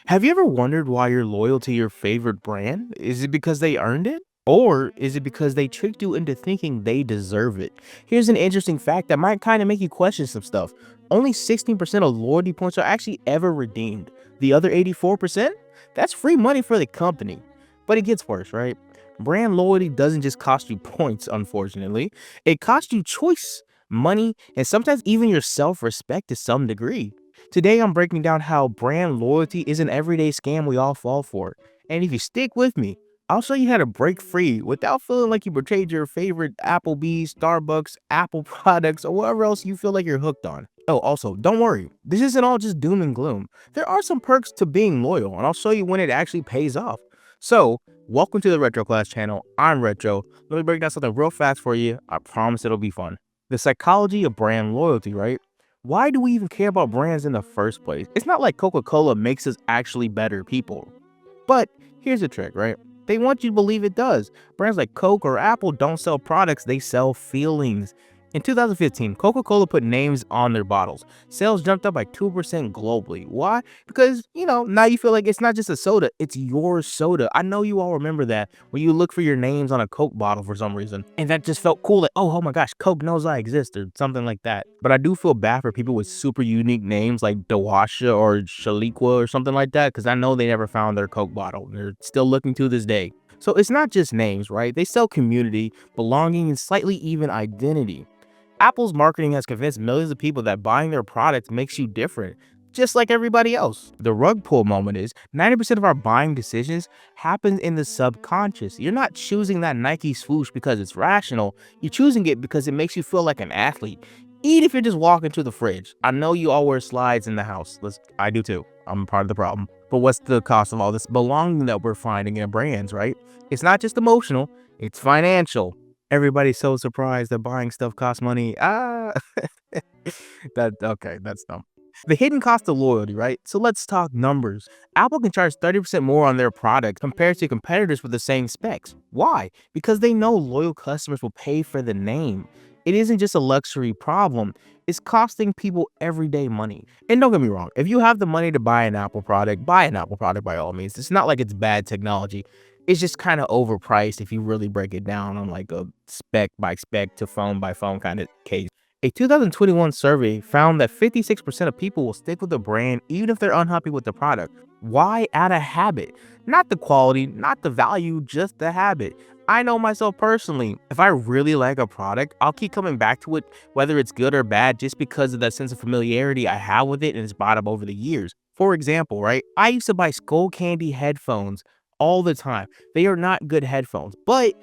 Have you ever wondered why you're loyal to your favorite brand? Is it because they earned it? Or is it because they tricked you into thinking they deserve it? Here's an interesting fact that might kind of make you question some stuff. Only 16% of loyalty points are actually ever redeemed. The other 84%? That's free money for the company. But it gets worse, right? Brand loyalty doesn't just cost you points, unfortunately. It costs you choice, money, and sometimes even your self respect to some degree. Today, I'm breaking down how brand loyalty is an everyday scam we all fall for. And if you stick with me, I'll show you how to break free without feeling like you betrayed your favorite Applebee's, Starbucks, Apple products, or whatever else you feel like you're hooked on. Oh, also, don't worry. This isn't all just doom and gloom. There are some perks to being loyal, and I'll show you when it actually pays off. So, welcome to the Retro Class channel. I'm Retro. Let me break down something real fast for you. I promise it'll be fun. The psychology of brand loyalty, right? Why do we even care about brands in the first place? It's not like Coca-Cola makes us actually better people. But here's the trick, right? They want you to believe it does. Brands like Coke or Apple don't sell products, they sell feelings. In 2015, Coca-Cola put names on their bottles. Sales jumped up by 2% globally. Why? Because, now you feel like it's not just a soda, it's your soda. I know you all remember that when you look for your names on a Coke bottle for some reason. And that just felt cool, like, oh my gosh, Coke knows I exist or something like that. But I do feel bad for people with super unique names like Dawasha or Shaliqua or something like that, because I know they never found their Coke bottle. They're still looking to this day. So it's not just names, right? They sell community, belonging, and slightly even identity. Apple's marketing has convinced millions of people that buying their products makes you different, just like everybody else. The rug pull moment is 90% of our buying decisions happen in the subconscious. You're not choosing that Nike swoosh because it's rational. You're choosing it because it makes you feel like an athlete. Even if you're just walking to the fridge. I know you all wear slides in the house. I do too. I'm part of the problem. But what's the cost of all this belonging that we're finding in brands, right? It's not just emotional, it's financial. Everybody's so surprised that buying stuff costs money. That's dumb. The hidden cost of loyalty, right? So let's talk numbers. Apple can charge 30% more on their products compared to competitors with the same specs. Why? Because they know loyal customers will pay for the name. It isn't just a luxury problem, it's costing people everyday money. And don't get me wrong, if you have the money to buy an Apple product, buy an Apple product by all means. It's not like it's bad technology. It's just kind of overpriced if you really break it down on like a spec by spec to phone by phone kind of case. A 2021 survey found that 56% of people will stick with a brand even if they're unhappy with the product. Why? Out of habit. Not the quality, not the value, just the habit. I know myself personally, if I really like a product, I'll keep coming back to it, whether it's good or bad, just because of that sense of familiarity I have with it and it's brought up over the years. For example, right, I used to buy Skull Candy headphones all the time. They are not good headphones, but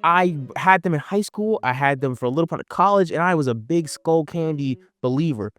I had them in high school, I had them for a little part of college, and I was a big Skull Candy believer.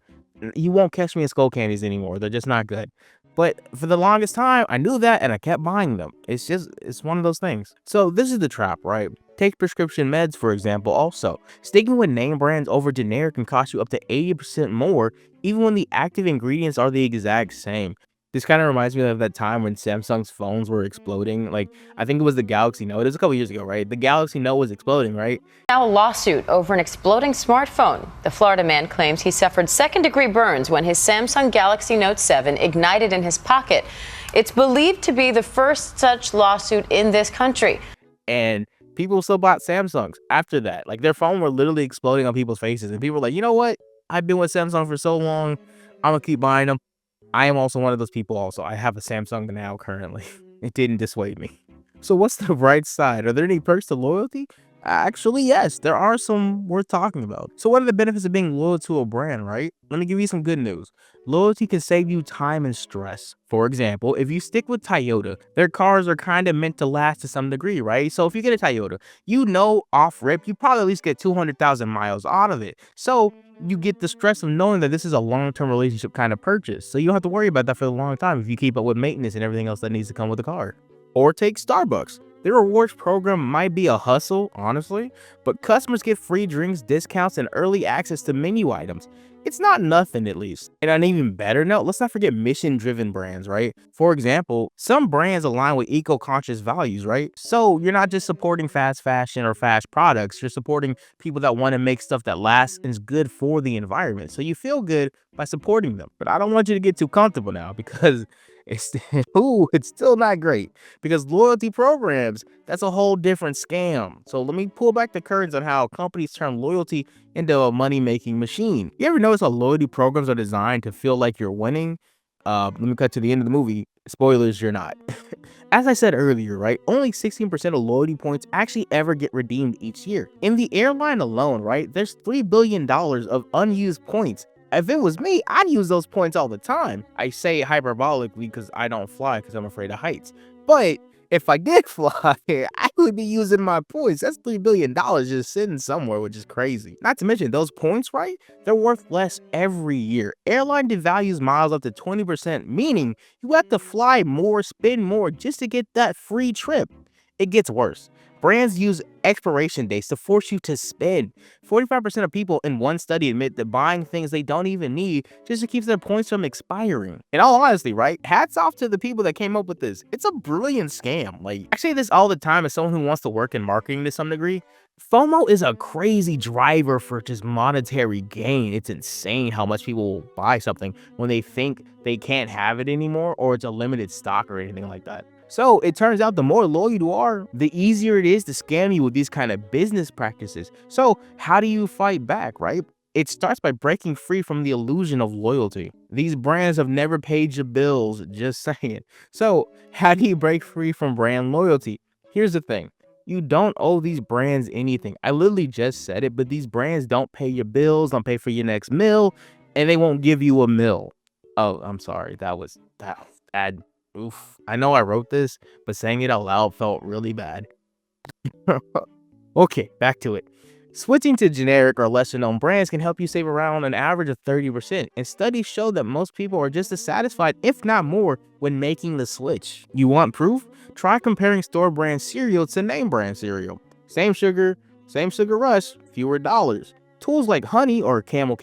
You won't catch me in Skull Candies anymore. They're just not good. But for the longest time, I knew that and I kept buying them. It's one of those things. So this is the trap, right? Take prescription meds, for example, also. Sticking with name brands over generic can cost you up to 80% more, even when the active ingredients are the exact same. This kind of reminds me of that time when Samsung's phones were exploding. Like, I think it was the Galaxy Note. It was a couple years ago, right? The Galaxy Note was exploding, right? Now a lawsuit over an exploding smartphone. The Florida man claims he suffered second-degree burns when his Samsung Galaxy Note 7 ignited in his pocket. It's believed to be the first such lawsuit in this country. And people still bought Samsungs after that. Like, their phone were literally exploding on people's faces. And people were like, you know what? I've been with Samsung for so long. I'm going to keep buying them. I am also one of those people also. I have a Samsung now currently. It didn't dissuade me. So what's the bright side? Are there any perks to loyalty? Actually, yes, there are some worth talking about. So what are the benefits of being loyal to a brand, right? Let me give you some good news. Loyalty can save you time and stress. For example, if you stick with Toyota, their cars are kind of meant to last to some degree, right? So if you get a Toyota, off rip, you probably at least get 200,000 miles out of it. So you get the stress of knowing that this is a long-term relationship kind of purchase. So you don't have to worry about that for a long time if you keep up with maintenance and everything else that needs to come with the car. Or take Starbucks. Their rewards program might be a hustle, honestly, but customers get free drinks, discounts, and early access to menu items. It's not nothing, at least. And on an even better note, let's not forget mission-driven brands, right? For example, some brands align with eco-conscious values, right? So you're not just supporting fast fashion or fast products, you're supporting people that want to make stuff that lasts and is good for the environment. So you feel good by supporting them. But I don't want you to get too comfortable now because It's ooh, it's still not great because loyalty programs, that's a whole different scam. So let me pull back the curtains on how companies turn loyalty into a money-making machine. You ever notice how loyalty programs are designed to feel like you're winning? Let me cut to the end of the movie. Spoilers, you're not. As I said earlier, right, only 16% of loyalty points actually ever get redeemed each year. In the airline alone, right, there's $3 billion of unused points. If it was me, I'd use those points all the time. I say hyperbolically because I don't fly because I'm afraid of heights. But if I did fly, I would be using my points. That's $3 billion just sitting somewhere, which is crazy. Not to mention those points, right? They're worth less every year. Airline devalues miles up to 20%, meaning you have to fly more, spend more just to get that free trip. It gets worse. Brands use expiration dates to force you to spend. 45% of people in one study admit that buying things they don't even need just to keep their points from expiring. In all honesty, right? Hats off to the people that came up with this. It's a brilliant scam. Like, I say this all the time as someone who wants to work in marketing to some degree. FOMO is a crazy driver for just monetary gain. It's insane how much people will buy something when they think they can't have it anymore or it's a limited stock or anything like that. So it turns out the more loyal you are, the easier it is to scam you with these kind of business practices. So how do you fight back, right? It starts by breaking free from the illusion of loyalty. These brands have never paid your bills, just saying. So how do you break free from brand loyalty? Here's the thing. You don't owe these brands anything. I literally just said it, but these brands don't pay your bills, don't pay for your next meal, and they won't give you a meal. Oh, I'm sorry. That bad. Oof. I know I wrote this, but saying it out loud felt really bad. Okay, back to it. Switching to generic or lesser known brands can help you save around an average of 30%, and studies show that most people are just as satisfied, if not more, when making the switch. You want proof? Try comparing store brand cereal to name brand cereal. Same sugar rush, fewer dollars. Tools like Honey or Camel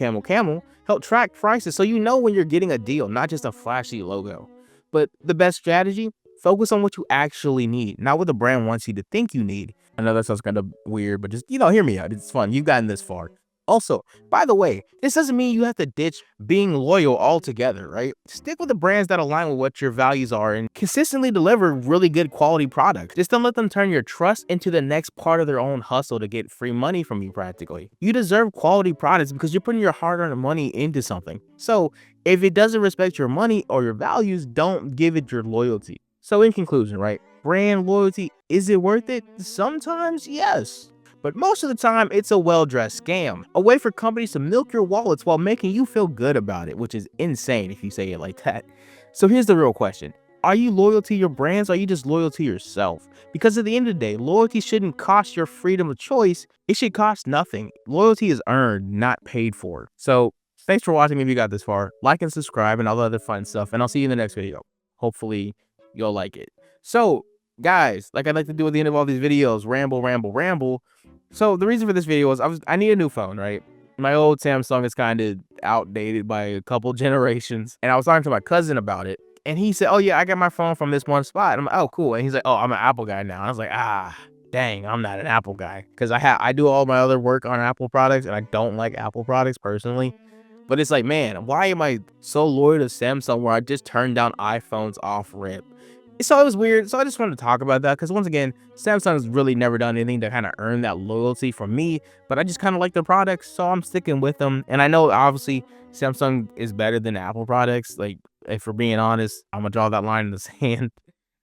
help track prices so you know when you're getting a deal, not just a flashy logo. But the best strategy? Focus on what you actually need, not what the brand wants you to think you need. I know that sounds kind of weird, but just, hear me out. It's fun. You've gotten this far. Also, by the way, this doesn't mean you have to ditch being loyal altogether, right? Stick with the brands that align with what your values are and consistently deliver really good quality products. Just don't let them turn your trust into the next part of their own hustle to get free money from you practically. You deserve quality products because you're putting your hard-earned money into something. So if it doesn't respect your money or your values, don't give it your loyalty. So in conclusion, right? Brand loyalty, is it worth it? Sometimes, yes. But most of the time, it's a well-dressed scam. A way for companies to milk your wallets while making you feel good about it, which is insane if you say it like that. So here's the real question. Are you loyal to your brands or are you just loyal to yourself? Because at the end of the day, loyalty shouldn't cost your freedom of choice. It should cost nothing. Loyalty is earned, not paid for. So thanks for watching me if you got this far. Like and subscribe and all the other fun stuff. And I'll see you in the next video. Hopefully you'll like it. So guys, like I like to do at the end of all these videos, ramble. So the reason for this video was I need a new phone, right? My old Samsung is kind of outdated by a couple generations. And I was talking to my cousin about it. And he said, oh yeah, I got my phone from this one spot. And I'm like, oh, cool. And he's like, oh, I'm an Apple guy now. And I was like, dang, I'm not an Apple guy. Because I do all my other work on Apple products and I don't like Apple products personally. But it's like, man, why am I so loyal to Samsung where I just turned down iPhones off rip? So it was weird. So I just wanted to talk about that because once again, Samsung has really never done anything to kind of earn that loyalty from me, but I just kind of like their products, so I'm sticking with them. And I know obviously Samsung is better than Apple products. Like, if we're being honest, I'm gonna draw that line in the sand.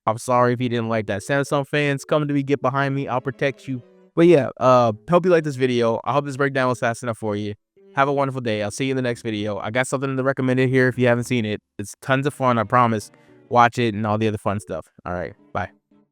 I'm sorry if you didn't like that. Samsung fans, come to me, get behind me. I'll protect you. But yeah, hope you like this video. I hope this breakdown was fast enough for you. Have a wonderful day. I'll see you in the next video. I got something to recommend it here if you haven't seen it. It's tons of fun, I promise. Watch it and all the other fun stuff. All right, bye.